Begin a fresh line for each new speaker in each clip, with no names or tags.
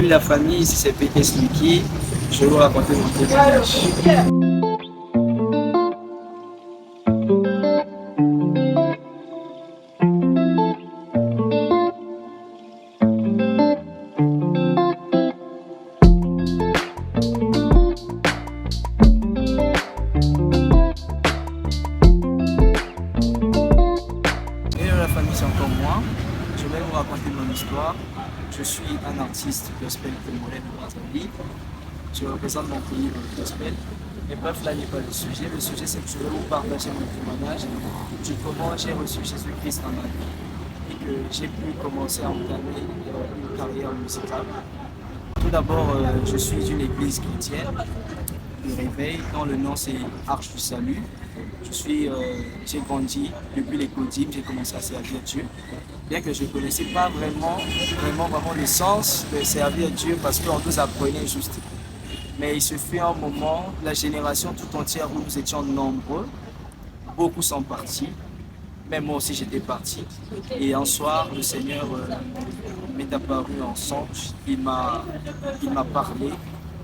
La famille, ici c'est PTS Lucky. Je vais vous raconter mon témoignage. Et la famille, c'est encore moi. Je vais vous raconter mon histoire. Je suis un artiste gospel congolais de Brazzaville. Je représente mon pays dans le gospel. Et bref, là n'est pas le sujet. Le sujet, c'est que je vais vous partager mon témoignage de comment j'ai reçu Jésus-Christ dans ma vie et que j'ai pu commencer à entamer une carrière musicale. Tout d'abord, je suis d'une église chrétienne, le Réveil, dont le nom c'est Arche du Salut. J'ai grandi depuis les Codimes, j'ai commencé à servir Dieu. Bien que je ne connaissais pas vraiment le sens de servir Dieu parce qu'on nous apprenait juste. Mais il se fait un moment, la génération tout entière où nous étions nombreux, beaucoup sont partis, même moi aussi j'étais parti. Et un soir, le Seigneur m'est apparu en songe, il m'a parlé,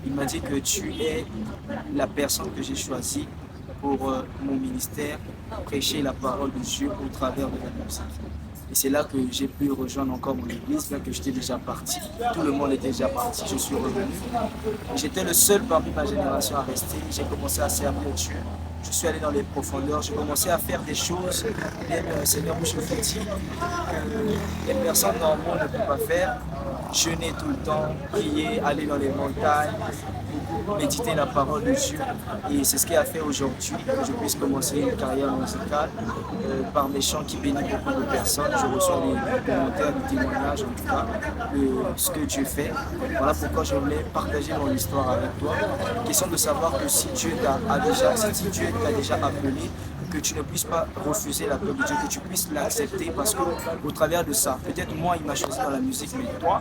il m'a dit que tu es la personne que j'ai choisie pour mon ministère, prêcher la parole de Dieu au travers de la musique. Et c'est là que j'ai pu rejoindre encore mon église, bien que j'étais déjà parti. Tout le monde était déjà parti, je suis revenu. J'étais le seul parmi ma génération à rester. J'ai commencé à servir Dieu. Je suis allé dans les profondeurs, j'ai commencé à faire des choses, bien que le Seigneur me dit que les personnes normales ne peuvent pas faire. Jeûner tout le temps, prier, aller dans les montagnes, méditer la parole de Dieu. Et c'est ce qui a fait aujourd'hui que je puisse commencer une carrière musicale par mes chants qui bénissent beaucoup de personnes. Je reçois des commentaires, des témoignages en tout cas de ce que Dieu fait. Voilà pourquoi je voulais partager mon histoire avec toi. Question de savoir que si Dieu t'a déjà appelé, que tu ne puisses pas refuser l'appel de Dieu, que tu puisses l'accepter parce qu'au travers de ça, peut-être moi il m'a choisi dans la musique, mais toi,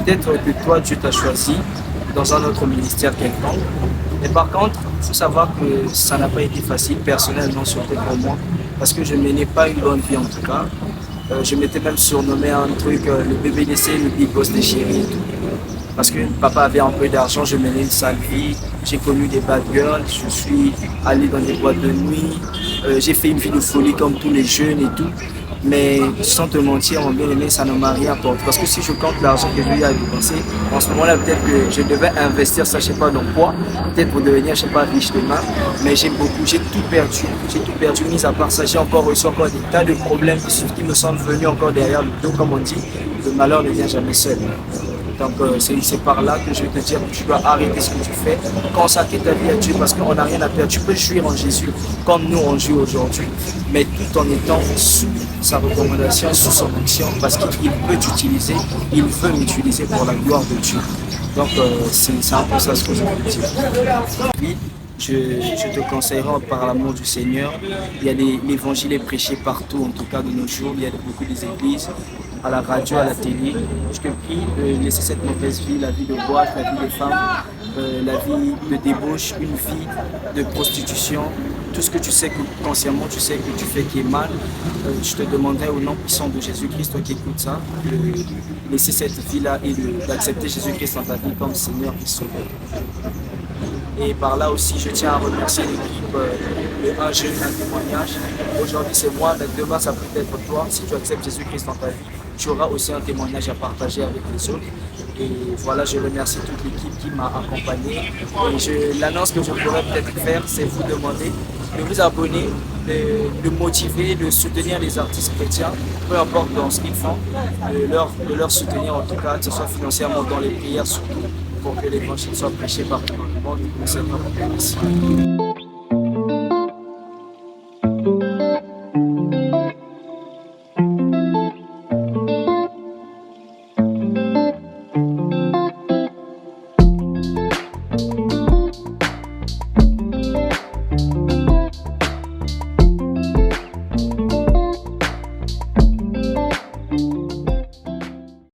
peut-être que toi Dieu t'a choisi dans un autre ministère quelconque. Mais par contre, il faut savoir que ça n'a pas été facile personnellement, surtout pour moi, parce que je ne menais pas une bonne vie en tout cas. Je m'étais même surnommé un truc, le BBDC, le Big Boss des chéris et tout. Parce que papa avait un peu d'argent, je menais une sale vie, j'ai connu des bad girls, je suis allé dans des boîtes de nuit, j'ai fait une vie de folie comme tous les jeunes et tout. Mais sans te mentir, mon bien-aimé, ça ne m'a rien apporté. Parce que si je compte l'argent que je lui ai dépensé, en ce moment-là, peut-être que je devais investir ça, je ne sais pas dans quoi, peut-être pour devenir, je ne sais pas, riche demain. Mais j'ai tout perdu. J'ai tout perdu, mis à part ça, j'ai encore reçu encore des tas de problèmes qui me sont venus encore derrière le dos, comme on dit. Le malheur ne vient jamais seul. Donc c'est par là que je vais te dire que tu dois arrêter ce que tu fais, consacrer ta vie à Dieu parce qu'on n'a rien à perdre. Tu peux jouir en Jésus comme nous on joue aujourd'hui, mais tout en étant sous sa recommandation, sous son action, parce qu'il peut t'utiliser, il veut m'utiliser pour la gloire de Dieu. Donc c'est un peu ça ce que je veux dire. Je te conseillerais par l'amour du Seigneur. Il y a l'évangile est prêché partout, en tout cas de nos jours. Il y a beaucoup des églises, à la radio, à la télé. Je te prie de laisser cette mauvaise vie, la vie de boîte, la vie des femmes, la vie de débauche, une vie de prostitution. Tout ce que tu sais que consciemment tu sais que tu fais qui est mal, je te demanderai au nom puissant de Jésus-Christ, toi qui écoutes ça, de laisser cette vie-là et d'accepter Jésus-Christ dans ta vie comme Seigneur et Sauveur. Et par là aussi, je tiens à remercier l'équipe de Un Jeune, un témoignage. Aujourd'hui, c'est moi, mais demain, ça peut être toi. Si tu acceptes Jésus-Christ dans ta vie, tu auras aussi un témoignage à partager avec les autres. Et voilà, je remercie toute l'équipe qui m'a accompagné. Et l'annonce que je pourrais peut-être faire, c'est vous demander de vous abonner, de motiver, de soutenir les artistes chrétiens, peu importe dans ce qu'ils font, de leur soutenir en tout cas, que ce soit financièrement dans les prières surtout, pour que l'évangile soit prêché partout dans le monde. Le Seigneur vous bénisse.